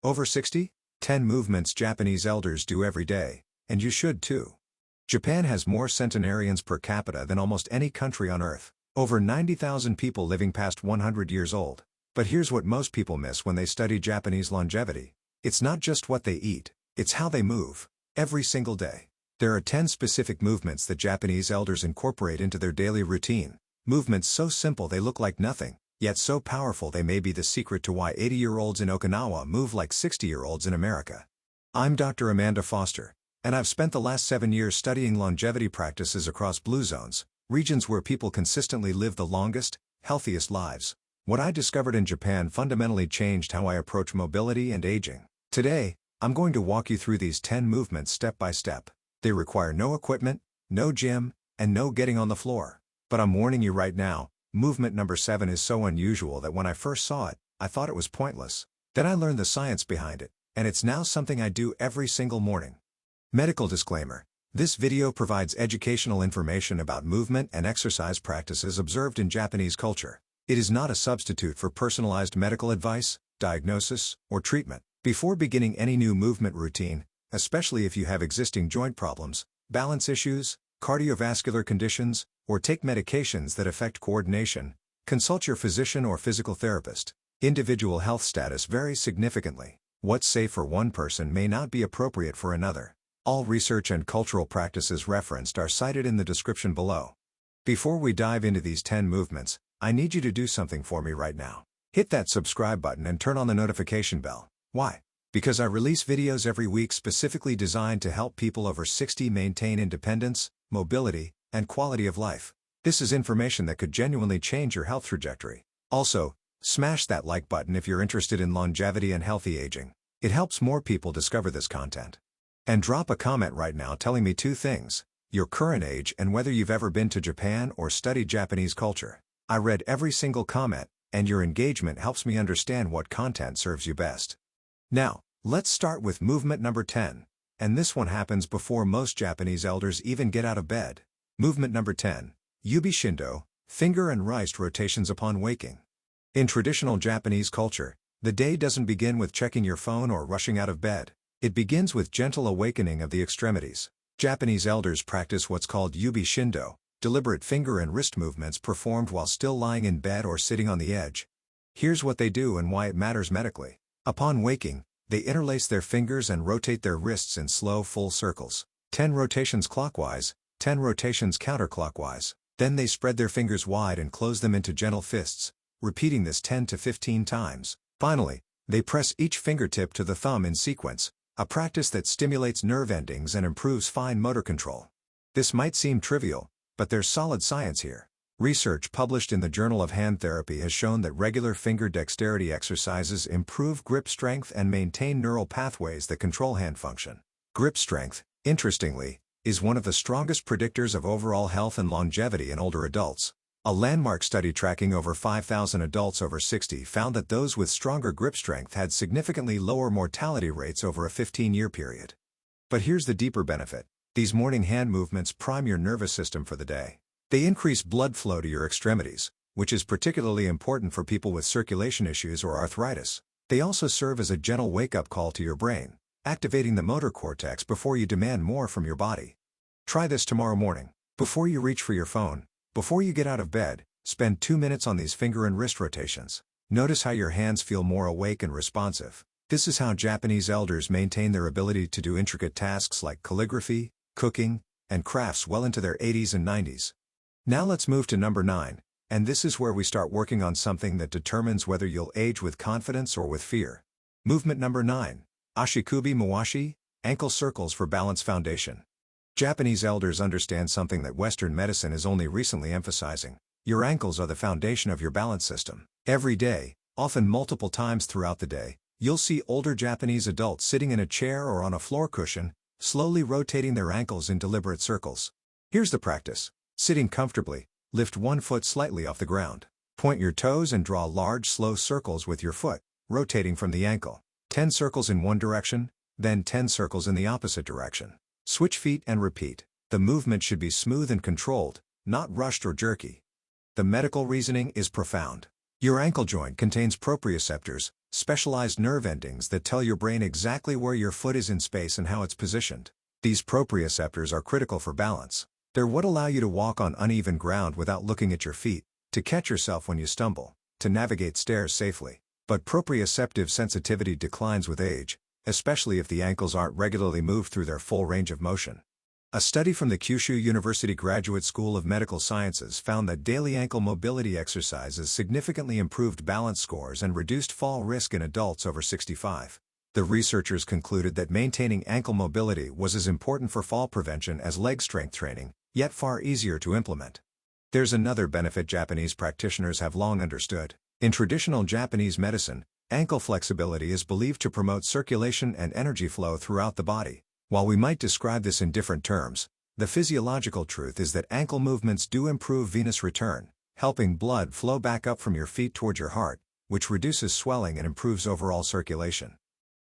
Over 60? 10 movements Japanese elders do every day, and you should too. Japan has more centenarians per capita than almost any country on Earth. Over 90,000 people living past 100 years old. But here's what most people miss when they study Japanese longevity. It's not just what they eat, it's how they move. Every single day. There are 10 specific movements that Japanese elders incorporate into their daily routine. Movements so simple they look like nothing, yet so powerful they may be the secret to why 80-year-olds in Okinawa move like 60-year-olds in America. I'm Dr. Amanda Foster, and I've spent the last 7 years studying longevity practices across blue zones, regions where people consistently live the longest, healthiest lives. What I discovered in Japan fundamentally changed how I approach mobility and aging. Today, I'm going to walk you through these 10 movements step by step. They require no equipment, no gym, and no getting on the floor. But I'm warning you right now, movement number 7 is so unusual that when I first saw it, I thought it was pointless. Then I learned the science behind it, and it's now something I do every single morning. Medical disclaimer. This video provides educational information about movement and exercise practices observed in Japanese culture. It is not a substitute for personalized medical advice, diagnosis, or treatment. Before beginning any new movement routine, especially if you have existing joint problems, balance issues, cardiovascular conditions, or take medications that affect coordination, consult your physician or physical therapist. Individual health status varies significantly. What's safe for one person may not be appropriate for another. All research and cultural practices referenced are cited in the description below. Before we dive into these 10 movements, I need you to do something for me right now. Hit that subscribe button and turn on the notification bell. Why? Because I release videos every week specifically designed to help people over 60 maintain independence, mobility, and quality of life. This is information that could genuinely change your health trajectory. Also, smash that like button if you're interested in longevity and healthy aging. It helps more people discover this content. And drop a comment right now telling me 2 things: your current age and whether you've ever been to Japan or studied Japanese culture. I read every single comment, and your engagement helps me understand what content serves you best. Now, let's start with movement number 10, and this one happens before most Japanese elders even get out of bed. Movement number 10, Yubi Shindo, finger and wrist rotations upon waking. In traditional Japanese culture, the day doesn't begin with checking your phone or rushing out of bed. It begins with gentle awakening of the extremities. Japanese elders practice what's called Yubi Shindo, deliberate finger and wrist movements performed while still lying in bed or sitting on the edge. Here's what they do and why it matters medically. Upon waking, they interlace their fingers and rotate their wrists in slow full circles. 10 rotations clockwise, 10 rotations counterclockwise. Then they spread their fingers wide and close them into gentle fists, repeating this 10 to 15 times. Finally, they press each fingertip to the thumb in sequence, a practice that stimulates nerve endings and improves fine motor control. This might seem trivial, but there's solid science here. Research published in the Journal of Hand Therapy has shown that regular finger dexterity exercises improve grip strength and maintain neural pathways that control hand function. Grip strength, interestingly, is one of the strongest predictors of overall health and longevity in older adults. A landmark study tracking over 5,000 adults over 60 found that those with stronger grip strength had significantly lower mortality rates over a 15-year period. But here's the deeper benefit. These morning hand movements prime your nervous system for the day. They increase blood flow to your extremities, which is particularly important for people with circulation issues or arthritis. They also serve as a gentle wake-up call to your brain, activating the motor cortex before you demand more from your body. Try this tomorrow morning. Before you reach for your phone, before you get out of bed, spend 2 minutes on these finger and wrist rotations. Notice how your hands feel more awake and responsive. This is how Japanese elders maintain their ability to do intricate tasks like calligraphy, cooking, and crafts well into their 80s and 90s. Now let's move to number 9, and this is where we start working on something that determines whether you'll age with confidence or with fear. Movement number 9, Ashikubi Mawashi, ankle circles for balance foundation. Japanese elders understand something that Western medicine is only recently emphasizing. Your ankles are the foundation of your balance system. Every day, often multiple times throughout the day, you'll see older Japanese adults sitting in a chair or on a floor cushion, slowly rotating their ankles in deliberate circles. Here's the practice. Sitting comfortably, lift one foot slightly off the ground. Point your toes and draw large slow circles with your foot, rotating from the ankle. 10 circles in one direction, then 10 circles in the opposite direction. Switch feet and repeat. The movement should be smooth and controlled, not rushed or jerky. The medical reasoning is profound. Your ankle joint contains proprioceptors, specialized nerve endings that tell your brain exactly where your foot is in space and how it's positioned. These proprioceptors are critical for balance. They're what allow you to walk on uneven ground without looking at your feet, to catch yourself when you stumble, to navigate stairs safely. But proprioceptive sensitivity declines with age, especially if the ankles aren't regularly moved through their full range of motion. A study from the Kyushu University Graduate School of Medical Sciences found that daily ankle mobility exercises significantly improved balance scores and reduced fall risk in adults over 65. The researchers concluded that maintaining ankle mobility was as important for fall prevention as leg strength training, yet far easier to implement. There's another benefit Japanese practitioners have long understood. In traditional Japanese medicine, ankle flexibility is believed to promote circulation and energy flow throughout the body. While we might describe this in different terms, the physiological truth is that ankle movements do improve venous return, helping blood flow back up from your feet toward your heart, which reduces swelling and improves overall circulation.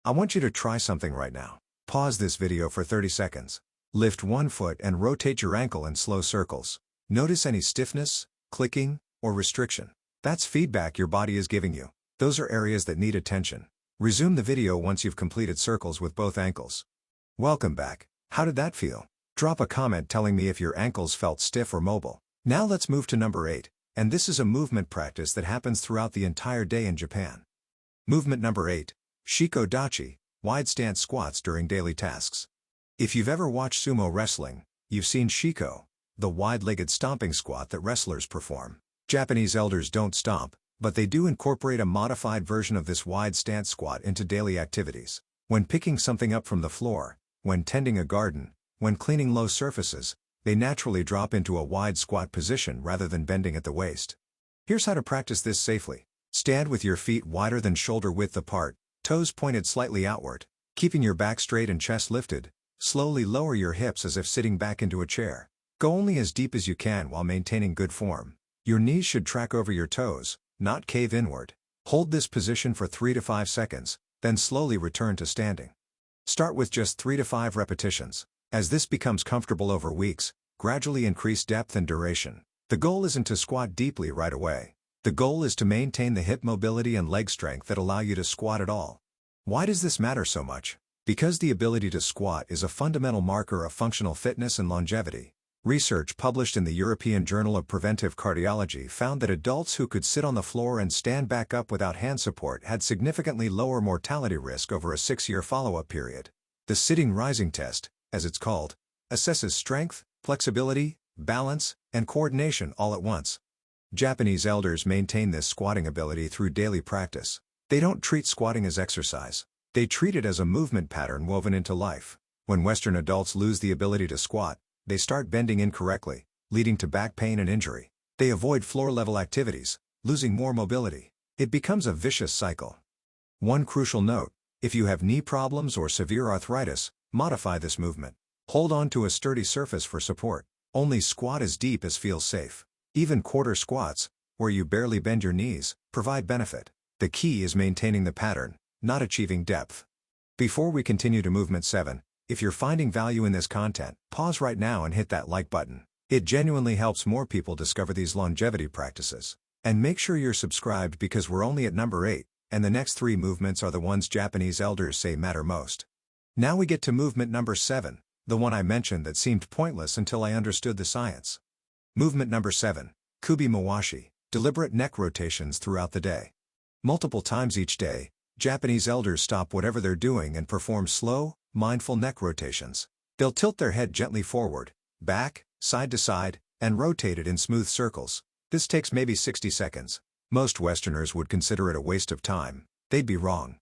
I want you to try something right now. Pause this video for 30 seconds. Lift one foot and rotate your ankle in slow circles. Notice any stiffness, clicking, or restriction. That's feedback your body is giving you. Those are areas that need attention. Resume the video once you've completed circles with both ankles. Welcome back. How did that feel? Drop a comment telling me if your ankles felt stiff or mobile. Now let's move to number 8, and this is a movement practice that happens throughout the entire day in Japan. Movement number 8. Shiko Dachi, wide stance squats during daily tasks. If you've ever watched sumo wrestling, you've seen Shiko, the wide-legged stomping squat that wrestlers perform. Japanese elders don't stomp, but they do incorporate a modified version of this wide stance squat into daily activities. When picking something up from the floor, when tending a garden, when cleaning low surfaces, they naturally drop into a wide squat position rather than bending at the waist. Here's how to practice this safely. Stand with your feet wider than shoulder width apart, toes pointed slightly outward, keeping your back straight and chest lifted. Slowly lower your hips as if sitting back into a chair. Go only as deep as you can while maintaining good form. Your knees should track over your toes, not cave inward. Hold this position for 3 to 5 seconds, then slowly return to standing. Start with just 3 to 5 repetitions. As this becomes comfortable over weeks, gradually increase depth and duration. The goal isn't to squat deeply right away. The goal is to maintain the hip mobility and leg strength that allow you to squat at all. Why does this matter so much? Because the ability to squat is a fundamental marker of functional fitness and longevity. Research published in the European Journal of Preventive Cardiology found that adults who could sit on the floor and stand back up without hand support had significantly lower mortality risk over a 6-year follow-up period. The sitting-rising test, as it's called, assesses strength, flexibility, balance, and coordination all at once. Japanese elders maintain this squatting ability through daily practice. They don't treat squatting as exercise. They treat it as a movement pattern woven into life. When Western adults lose the ability to squat, they start bending incorrectly, leading to back pain and injury. They avoid floor-level activities, losing more mobility. It becomes a vicious cycle. One crucial note: if you have knee problems or severe arthritis, modify this movement. Hold on to a sturdy surface for support. Only squat as deep as feels safe. Even quarter squats, where you barely bend your knees, provide benefit. The key is maintaining the pattern, not achieving depth. Before we continue to movement 7, if you're finding value in this content, pause right now and hit that like button. It genuinely helps more people discover these longevity practices. And make sure you're subscribed because we're only at number 8, and the next 3 movements are the ones Japanese elders say matter most. Now we get to movement number 7, the one I mentioned that seemed pointless until I understood the science. Movement number 7, Kubi Mawashi, deliberate neck rotations throughout the day. Multiple times each day, Japanese elders stop whatever they're doing and perform slow, mindful neck rotations. They'll tilt their head gently forward, back, side to side, and rotate it in smooth circles. This takes maybe 60 seconds. Most Westerners would consider it a waste of time. They'd be wrong.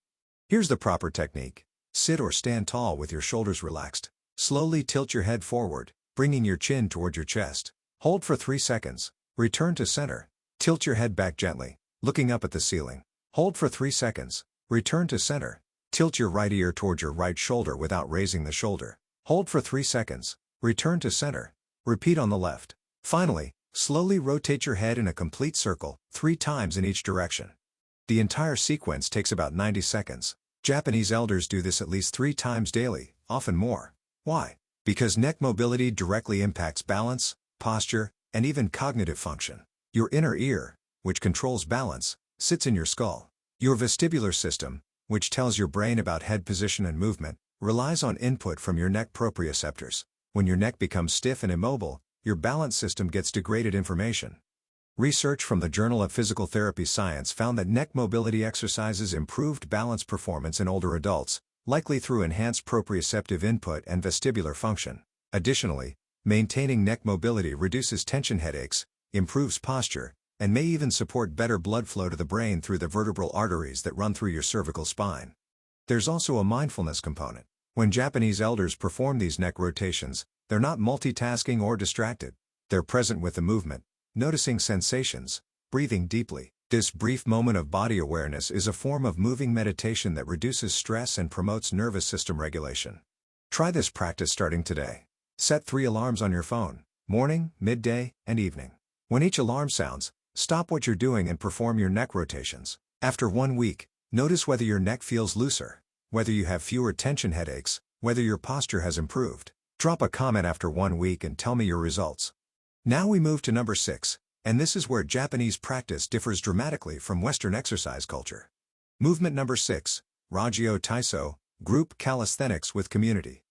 Here's the proper technique. Sit or stand tall with your shoulders relaxed. Slowly tilt your head forward, bringing your chin toward your chest. Hold for 3 seconds. Return to center. Tilt your head back gently, looking up at the ceiling. Hold for 3 seconds. Return to center. Tilt your right ear toward your right shoulder without raising the shoulder. Hold for 3 seconds. Return to center. Repeat on the left. Finally, slowly rotate your head in a complete circle, 3 times in each direction. The entire sequence takes about 90 seconds. Japanese elders do this at least 3 times daily, often more. Why? Because neck mobility directly impacts balance, posture, and even cognitive function. Your inner ear, which controls balance, sits in your skull. Your vestibular system, which tells your brain about head position and movement, relies on input from your neck proprioceptors. When your neck becomes stiff and immobile, your balance system gets degraded information. Research from the Journal of Physical Therapy Science found that neck mobility exercises improved balance performance in older adults, likely through enhanced proprioceptive input and vestibular function. Additionally, maintaining neck mobility reduces tension headaches, improves posture, and may even support better blood flow to the brain through the vertebral arteries that run through your cervical spine. There's also a mindfulness component. When Japanese elders perform these neck rotations, they're not multitasking or distracted. They're present with the movement, noticing sensations, breathing deeply. This brief moment of body awareness is a form of moving meditation that reduces stress and promotes nervous system regulation. Try this practice starting today. Set 3 alarms on your phone: morning, midday, and evening. When each alarm sounds, stop what you're doing and perform your neck rotations. After 1 week, notice whether your neck feels looser, whether you have fewer tension headaches, whether your posture has improved. Drop a comment after 1 week and tell me your results. Now we move to number 6, and this is where Japanese practice differs dramatically from Western exercise culture. Movement number 6, Ragyo Taiso, group calisthenics with community.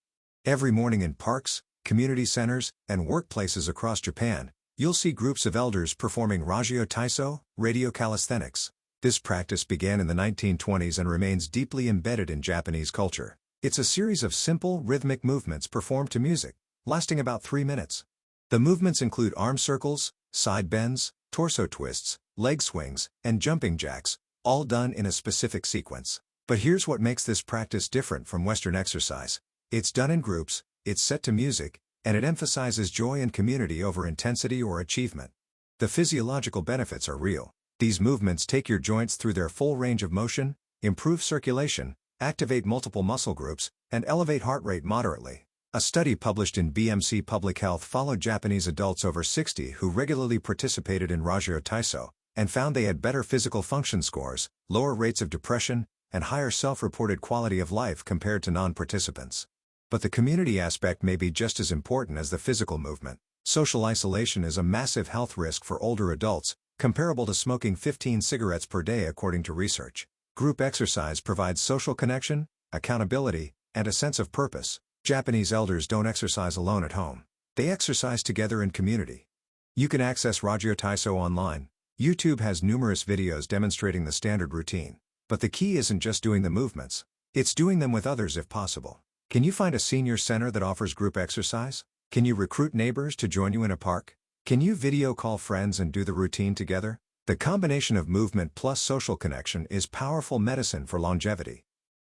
Every morning in parks, community centers, and workplaces across Japan, you'll see groups of elders performing Ragyo Taiso, radio calisthenics. This practice began in the 1920s and remains deeply embedded in Japanese culture. It's a series of simple, rhythmic movements performed to music, lasting about 3 minutes. The movements include arm circles, side bends, torso twists, leg swings, and jumping jacks, all done in a specific sequence. But here's what makes this practice different from Western exercise. It's done in groups, it's set to music, and it emphasizes joy and community over intensity or achievement. The physiological benefits are real. These movements take your joints through their full range of motion, improve circulation, activate multiple muscle groups, and elevate heart rate moderately. A study published in BMC Public Health followed Japanese adults over 60 who regularly participated in Ragyo Taiso, and found they had better physical function scores, lower rates of depression, and higher self-reported quality of life compared to non-participants. But the community aspect may be just as important as the physical movement. Social isolation is a massive health risk for older adults, comparable to smoking 15 cigarettes per day according to research. Group exercise provides social connection, accountability, and a sense of purpose. Japanese elders don't exercise alone at home. They exercise together in community. You can access Ragyo Taiso online. YouTube has numerous videos demonstrating the standard routine. But the key isn't just doing the movements. It's doing them with others if possible. Can you find a senior center that offers group exercise? Can you recruit neighbors to join you in a park? Can you video call friends and do the routine together? The combination of movement plus social connection is powerful medicine for longevity.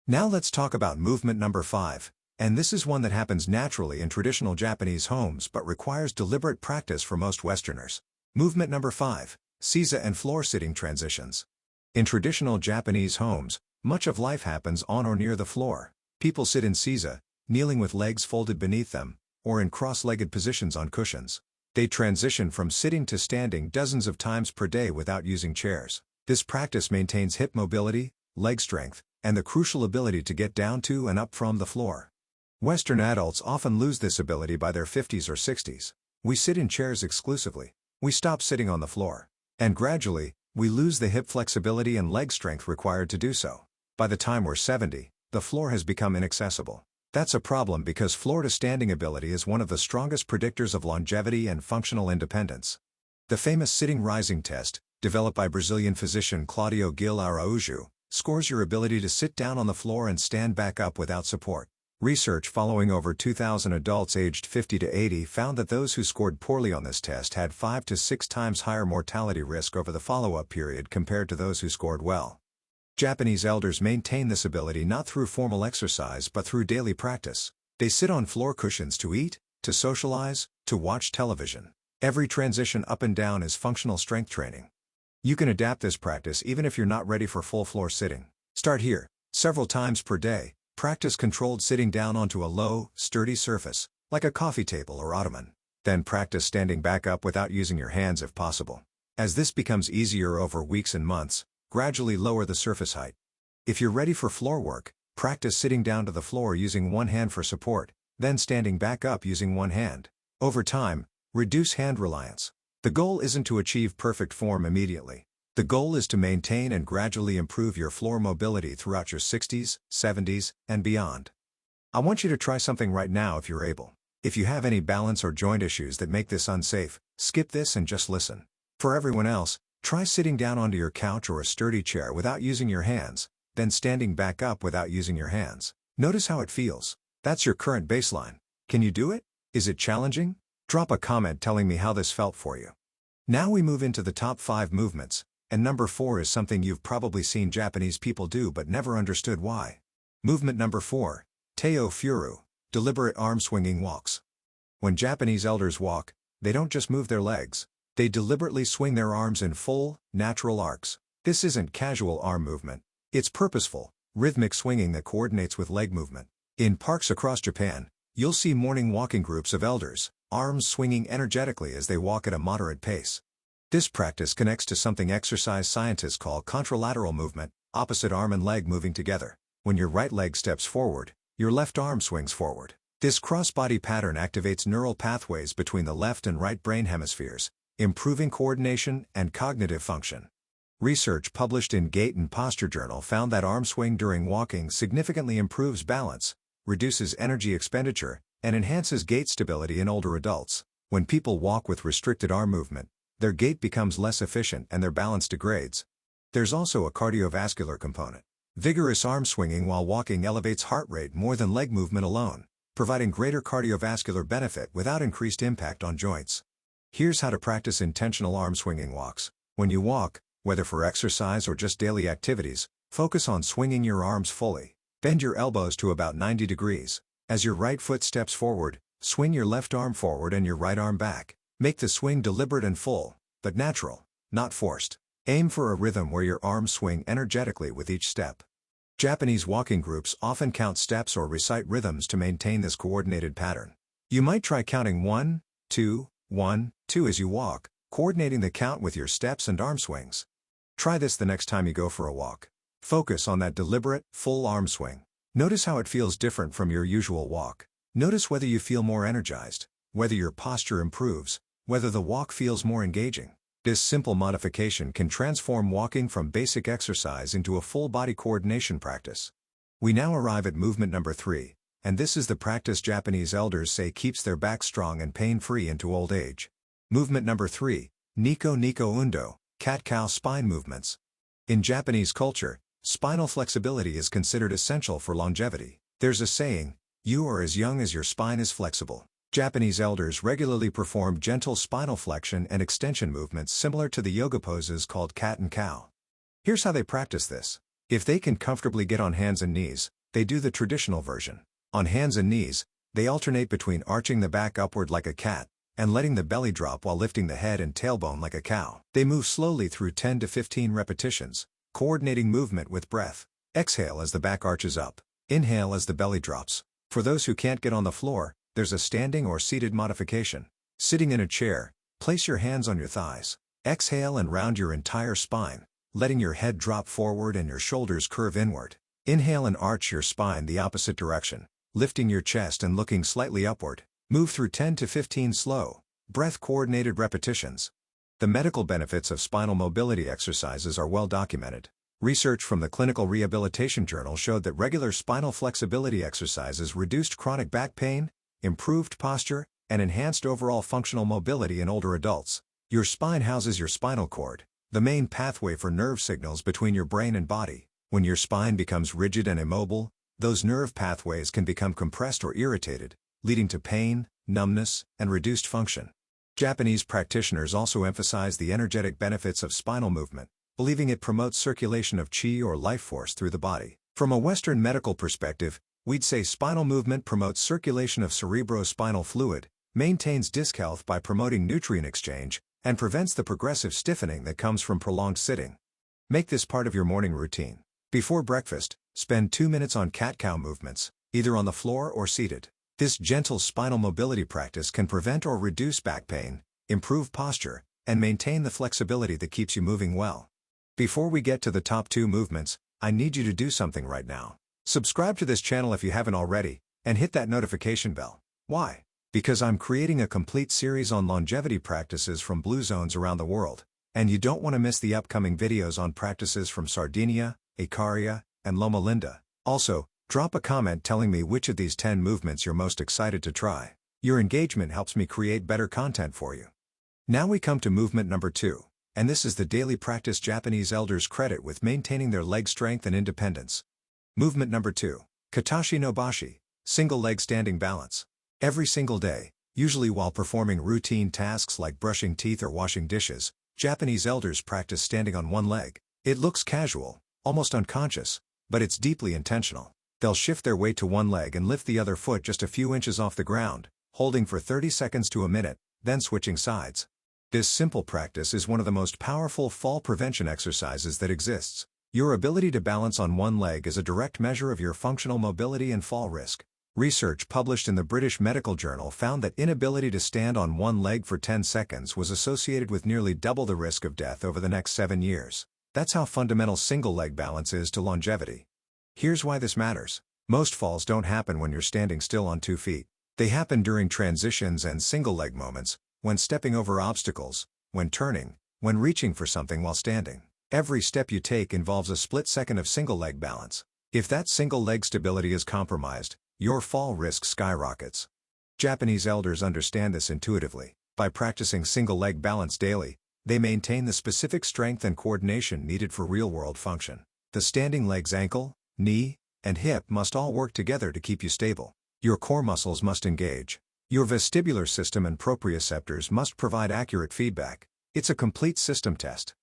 Now let's talk about movement number 5. And this is one that happens naturally in traditional Japanese homes but requires deliberate practice for most Westerners. Movement number 5, Seiza and floor sitting transitions. In traditional Japanese homes, much of life happens on or near the floor. People sit in Seiza, kneeling with legs folded beneath them, or in cross-legged positions on cushions. They transition from sitting to standing dozens of times per day without using chairs. This practice maintains hip mobility, leg strength, and the crucial ability to get down to and up from the floor. Western adults often lose this ability by their 50s or 60s. We sit in chairs exclusively. We stop sitting on the floor. And gradually, we lose the hip flexibility and leg strength required to do so. By the time we're 70, the floor has become inaccessible. That's a problem because floor-to-standing ability is one of the strongest predictors of longevity and functional independence. The famous sitting-rising test, developed by Brazilian physician Claudio Gil Araújo, scores your ability to sit down on the floor and stand back up without support. Research following over 2,000 adults aged 50 to 80 found that those who scored poorly on this test had 5 to 6 times higher mortality risk over the follow-up period compared to those who scored well. Japanese elders maintain this ability not through formal exercise but through daily practice. They sit on floor cushions to eat, to socialize, to watch television. Every transition up and down is functional strength training. You can adapt this practice even if you're not ready for full floor sitting. Start here. Several times per day, practice controlled sitting down onto a low, sturdy surface, like a coffee table or ottoman. Then practice standing back up without using your hands if possible. As this becomes easier over weeks and months, gradually lower the surface height. If you're ready for floor work, practice sitting down to the floor using one hand for support, then standing back up using one hand. Over time, reduce hand reliance. The goal isn't to achieve perfect form immediately. The goal is to maintain and gradually improve your floor mobility throughout your 60s, 70s, and beyond. I want you to try something right now if you're able. If you have any balance or joint issues that make this unsafe, skip this and just listen. For everyone else, try sitting down onto your couch or a sturdy chair without using your hands, then standing back up without using your hands. Notice how it feels. That's your current baseline. Can you do it? Is it challenging? Drop a comment telling me how this felt for you. Now we move into the top 5 movements, and number 4 is something you've probably seen Japanese people do but never understood why. Movement number 4, Teo Furu, deliberate arm swinging walks. When Japanese elders walk, they don't just move their legs. They deliberately swing their arms in full, natural arcs. This isn't casual arm movement. It's purposeful, rhythmic swinging that coordinates with leg movement. In parks across Japan, you'll see morning walking groups of elders, arms swinging energetically as they walk at a moderate pace. This practice connects to something exercise scientists call contralateral movement, opposite arm and leg moving together. When your right leg steps forward, your left arm swings forward. This cross-body pattern activates neural pathways between the left and right brain hemispheres, improving coordination and cognitive function. Research published in Gait and Posture Journal found that arm swing during walking significantly improves balance, reduces energy expenditure, and enhances gait stability in older adults. When people walk with restricted arm movement, their gait becomes less efficient and their balance degrades. There's also a cardiovascular component. Vigorous arm swinging while walking elevates heart rate more than leg movement alone, providing greater cardiovascular benefit without increased impact on joints. Here's how to practice intentional arm swinging walks. When you walk, whether for exercise or just daily activities, focus on swinging your arms fully. Bend your elbows to about 90 degrees. As your right foot steps forward, swing your left arm forward and your right arm back. Make the swing deliberate and full, but natural, not forced. Aim for a rhythm where your arms swing energetically with each step. Japanese walking groups often count steps or recite rhythms to maintain this coordinated pattern. You might try counting 1, 2, 1, 2 as you walk, coordinating the count with your steps and arm swings. Try this the next time you go for a walk. Focus on that deliberate, full arm swing. Notice how it feels different from your usual walk. Notice whether you feel more energized, whether your posture improves, whether the walk feels more engaging. This simple modification can transform walking from basic exercise into a full-body coordination practice. We now arrive at movement number 3, and this is the practice Japanese elders say keeps their back strong and pain-free into old age. Movement number 3, Niko Niko Undo, cat-cow spine movements. In Japanese culture, spinal flexibility is considered essential for longevity. There's a saying, "You are as young as your spine is flexible." Japanese elders regularly perform gentle spinal flexion and extension movements similar to the yoga poses called cat and cow. Here's how they practice this. If they can comfortably get on hands and knees, they do the traditional version. On hands and knees, they alternate between arching the back upward like a cat, and letting the belly drop while lifting the head and tailbone like a cow. They move slowly through 10 to 15 repetitions, coordinating movement with breath. Exhale as the back arches up. Inhale as the belly drops. For those who can't get on the floor, there's a standing or seated modification. Sitting in a chair, place your hands on your thighs. Exhale and round your entire spine, letting your head drop forward and your shoulders curve inward. Inhale and arch your spine the opposite direction, lifting your chest and looking slightly upward. Move through 10 to 15 slow, breath-coordinated repetitions. The medical benefits of spinal mobility exercises are well documented. Research from the Clinical Rehabilitation Journal showed that regular spinal flexibility exercises reduced chronic back pain, improved posture, and enhanced overall functional mobility in older adults. Your spine houses your spinal cord, the main pathway for nerve signals between your brain and body. When your spine becomes rigid and immobile, those nerve pathways can become compressed or irritated, leading to pain, numbness, and reduced function. Japanese practitioners also emphasize the energetic benefits of spinal movement, believing it promotes circulation of qi or life force through the body. From a Western medical perspective, we'd say spinal movement promotes circulation of cerebrospinal fluid, maintains disc health by promoting nutrient exchange, and prevents the progressive stiffening that comes from prolonged sitting. Make this part of your morning routine. Before breakfast, spend 2 minutes on cat-cow movements, either on the floor or seated. This gentle spinal mobility practice can prevent or reduce back pain, improve posture, and maintain the flexibility that keeps you moving well. Before we get to the top 2 movements, I need you to do something right now. Subscribe to this channel if you haven't already, and hit that notification bell. Why? Because I'm creating a complete series on longevity practices from blue zones around the world. And you don't want to miss the upcoming videos on practices from Sardinia, Icaria, and Loma Linda. Also, drop a comment telling me which of these 10 movements you're most excited to try. Your engagement helps me create better content for you. Now we come to movement number 2, and this is the daily practice Japanese elders credit with maintaining their leg strength and independence. Movement number 2, Katashi no Bashi, single leg standing balance. Every single day, usually while performing routine tasks like brushing teeth or washing dishes, Japanese elders practice standing on one leg. It looks casual, almost unconscious, but it's deeply intentional. They'll shift their weight to one leg and lift the other foot just a few inches off the ground, holding for 30 seconds to a minute, then switching sides. This simple practice is one of the most powerful fall prevention exercises that exists. Your ability to balance on one leg is a direct measure of your functional mobility and fall risk. Research published in the British Medical Journal found that inability to stand on one leg for 10 seconds was associated with nearly double the risk of death over the next 7 years. That's how fundamental single-leg balance is to longevity. Here's why this matters. Most falls don't happen when you're standing still on 2 feet. They happen during transitions and single-leg moments, when stepping over obstacles, when turning, when reaching for something while standing. Every step you take involves a split second of single-leg balance. If that single-leg stability is compromised, your fall risk skyrockets. Japanese elders understand this intuitively. By practicing single-leg balance daily, they maintain the specific strength and coordination needed for real-world function. The standing leg's ankle, knee, and hip must all work together to keep you stable. Your core muscles must engage. Your vestibular system and proprioceptors must provide accurate feedback. It's a complete system test.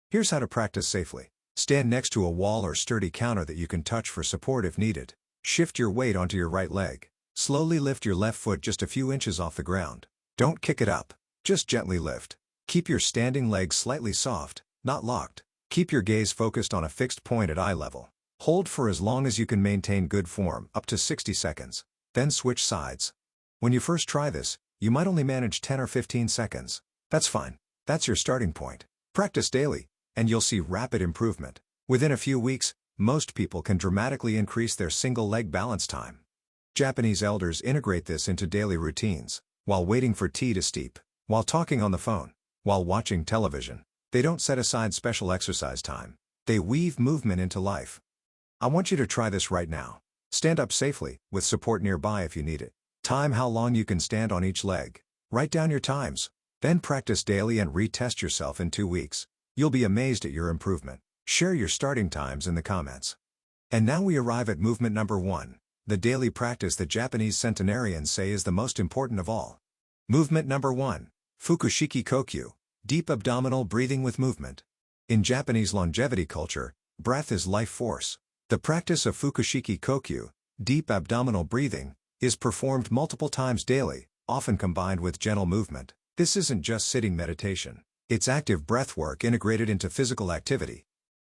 Here's how to practice safely. Stand next to a wall or sturdy counter that you can touch for support if needed. Shift your weight onto your right leg. Slowly lift your left foot just a few inches off the ground. Don't kick it up. Just gently lift. Keep your standing leg slightly soft, not locked. Keep your gaze focused on a fixed point at eye level. Hold for as long as you can maintain good form, up to 60 seconds. Then switch sides. When you first try this, you might only manage 10 or 15 seconds. That's fine. That's your starting point. Practice daily, and you'll see rapid improvement. Within a few weeks, most people can dramatically increase their single-leg balance time. Japanese elders integrate this into daily routines, while waiting for tea to steep, while talking on the phone, while watching television. They don't set aside special exercise time. They weave movement into life. I want you to try this right now. Stand up safely, with support nearby if you need it. Time how long you can stand on each leg. Write down your times. Then practice daily and retest yourself in 2 weeks. You'll be amazed at your improvement. Share your starting times in the comments. And now we arrive at movement number 1, the daily practice that Japanese centenarians say is the most important of all. Movement number 1, Fukushiki Kokyu, deep abdominal breathing with movement. In Japanese longevity culture, breath is life force. The practice of Fukushiki Kokyu, deep abdominal breathing, is performed multiple times daily, often combined with gentle movement. This isn't just sitting meditation. It's active breath work integrated into physical activity.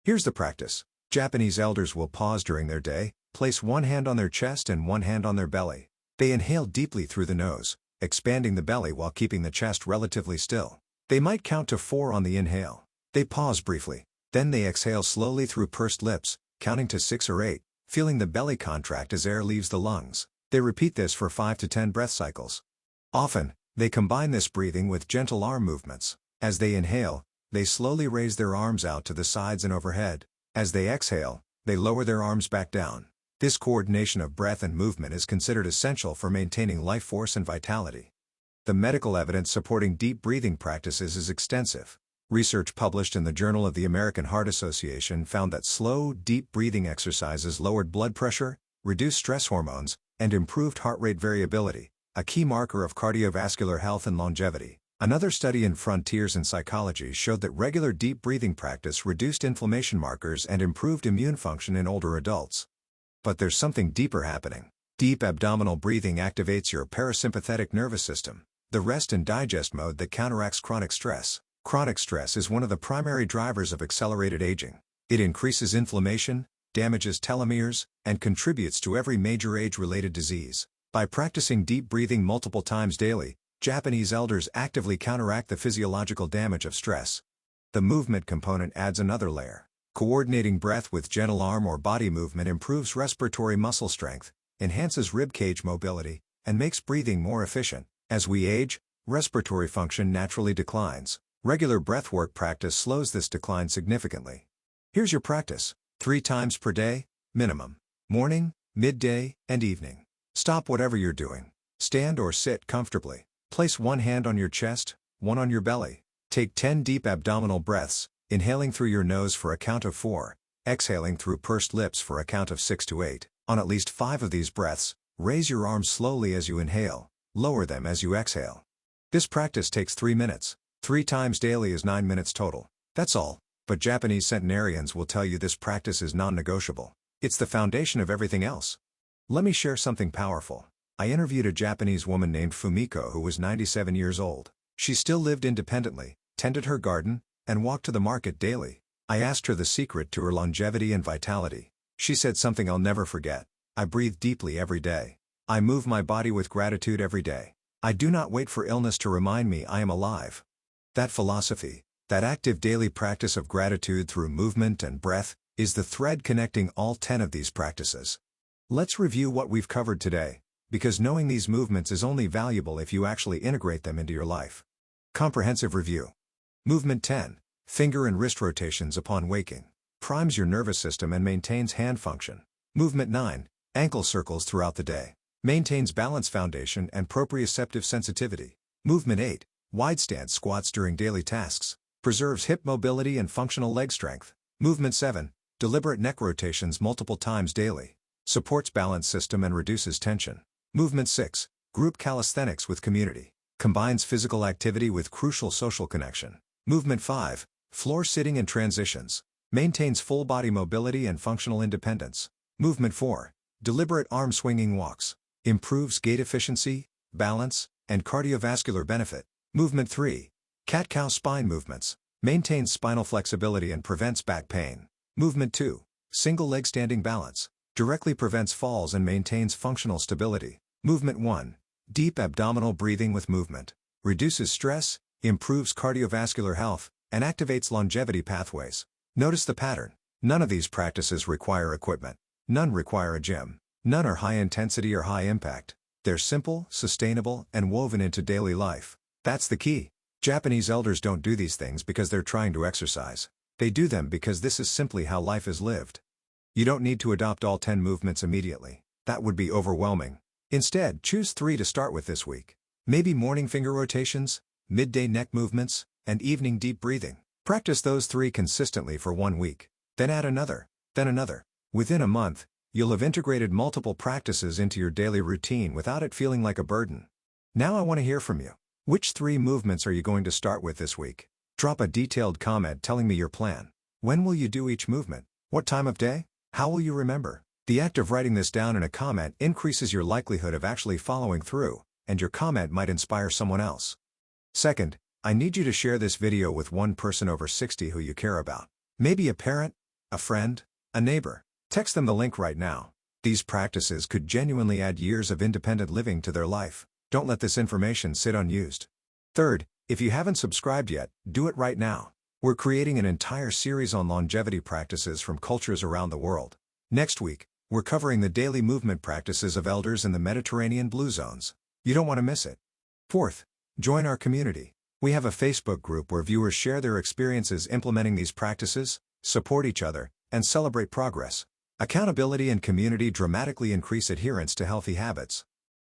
Here's the practice. Japanese elders will pause during their day, place one hand on their chest and one hand on their belly. They inhale deeply through the nose, expanding the belly while keeping the chest relatively still. They might count to 4 on the inhale. They pause briefly. Then they exhale slowly through pursed lips, counting to 6 or 8, feeling the belly contract as air leaves the lungs. They repeat this for 5 to 10 breath cycles. Often, they combine this breathing with gentle arm movements. As they inhale, they slowly raise their arms out to the sides and overhead. As they exhale, they lower their arms back down. This coordination of breath and movement is considered essential for maintaining life force and vitality. The medical evidence supporting deep breathing practices is extensive. Research published in the Journal of the American Heart Association found that slow, deep breathing exercises lowered blood pressure, reduced stress hormones, and improved heart rate variability, a key marker of cardiovascular health and longevity. Another study in Frontiers in Psychology showed that regular deep breathing practice reduced inflammation markers and improved immune function in older adults. But there's something deeper happening. Deep abdominal breathing activates your parasympathetic nervous system, the rest and digest mode that counteracts chronic stress. Chronic stress is one of the primary drivers of accelerated aging. It increases inflammation, damages telomeres, and contributes to every major age-related disease. By practicing deep breathing multiple times daily, Japanese elders actively counteract the physiological damage of stress. The movement component adds another layer. Coordinating breath with gentle arm or body movement improves respiratory muscle strength, enhances rib cage mobility, and makes breathing more efficient. As we age, respiratory function naturally declines. Regular breathwork practice slows this decline significantly. Here's your practice. 3 times per day, minimum. Morning, midday, and evening. Stop whatever you're doing. Stand or sit comfortably. Place one hand on your chest, one on your belly. Take 10 deep abdominal breaths, inhaling through your nose for a count of 4, exhaling through pursed lips for a count of 6 to 8. On at least 5 of these breaths, raise your arms slowly as you inhale, lower them as you exhale. This practice takes 3 minutes. 3 times daily is 9 minutes total. That's all, but Japanese centenarians will tell you this practice is non-negotiable. It's the foundation of everything else. Let me share something powerful. I interviewed a Japanese woman named Fumiko who was 97 years old. She still lived independently, tended her garden, and walked to the market daily. I asked her the secret to her longevity and vitality. She said something I'll never forget. I breathe deeply every day. I move my body with gratitude every day. I do not wait for illness to remind me I am alive. That philosophy, that active daily practice of gratitude through movement and breath, is the thread connecting all 10 of these practices. Let's review what we've covered today, because knowing these movements is only valuable if you actually integrate them into your life. Comprehensive review. Movement 10. Finger and wrist rotations upon waking. Primes your nervous system and maintains hand function. Movement 9. Ankle circles throughout the day. Maintains balance foundation and proprioceptive sensitivity. Movement 8. Wide stance squats during daily tasks. Preserves hip mobility and functional leg strength. Movement 7. Deliberate neck rotations multiple times daily. Supports balance system and reduces tension. Movement 6. Group calisthenics with community. Combines physical activity with crucial social connection. Movement 5. Floor sitting and transitions. Maintains full body mobility and functional independence. Movement 4. Deliberate arm swinging walks. Improves gait efficiency, balance, and cardiovascular benefit. Movement 3. Cat-cow spine movements. Maintains spinal flexibility and prevents back pain. Movement 2. Single leg standing balance. Directly prevents falls and maintains functional stability. Movement 1. Deep abdominal breathing with movement. Reduces stress, improves cardiovascular health, and activates longevity pathways. Notice the pattern. None of these practices require equipment. None require a gym. None are high intensity or high impact. They're simple, sustainable, and woven into daily life. That's the key. Japanese elders don't do these things because they're trying to exercise. They do them because this is simply how life is lived. You don't need to adopt all 10 movements immediately. That would be overwhelming. Instead, choose 3 to start with this week. Maybe morning finger rotations, midday neck movements, and evening deep breathing. Practice those 3 consistently for 1 week. Then add another, then another. Within a month, you'll have integrated multiple practices into your daily routine without it feeling like a burden. Now I want to hear from you. Which 3 movements are you going to start with this week? Drop a detailed comment telling me your plan. When will you do each movement? What time of day? How will you remember? The act of writing this down in a comment increases your likelihood of actually following through, and your comment might inspire someone else. Second, I need you to share this video with one person over 60 who you care about. Maybe a parent, a friend, a neighbor. Text them the link right now. These practices could genuinely add years of independent living to their life. Don't let this information sit unused. Third, if you haven't subscribed yet, do it right now. We're creating an entire series on longevity practices from cultures around the world. Next week, we're covering the daily movement practices of elders in the Mediterranean blue zones. You don't want to miss it. Fourth, join our community. We have a Facebook group where viewers share their experiences implementing these practices, support each other, and celebrate progress. Accountability and community dramatically increase adherence to healthy habits.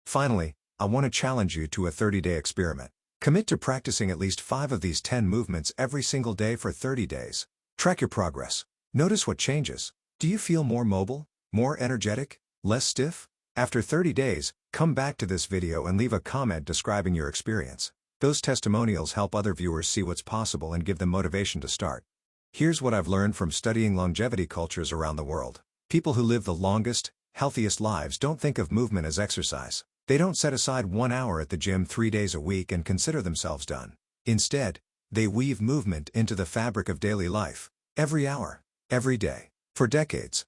Finally, I want to challenge you to a 30-day experiment. Commit to practicing at least 5 of these 10 movements every single day for 30 days. Track your progress. Notice what changes. Do you feel more mobile, more energetic, less stiff? After 30 days, come back to this video and leave a comment describing your experience. Those testimonials help other viewers see what's possible and give them motivation to start. Here's what I've learned from studying longevity cultures around the world. People who live the longest, healthiest lives don't think of movement as exercise. They don't set aside 1 hour at the gym 3 days a week and consider themselves done. Instead, they weave movement into the fabric of daily life. Every hour, every day, for decades.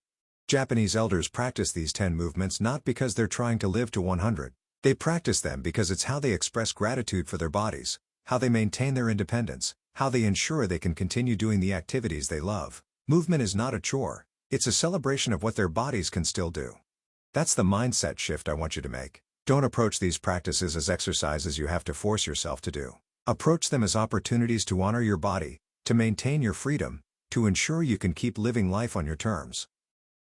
Japanese elders practice these 10 movements not because they're trying to live to 100. They practice them because it's how they express gratitude for their bodies, how they maintain their independence, how they ensure they can continue doing the activities they love. Movement is not a chore. It's a celebration of what their bodies can still do. That's the mindset shift I want you to make. Don't approach these practices as exercises you have to force yourself to do. Approach them as opportunities to honor your body, to maintain your freedom, to ensure you can keep living life on your terms.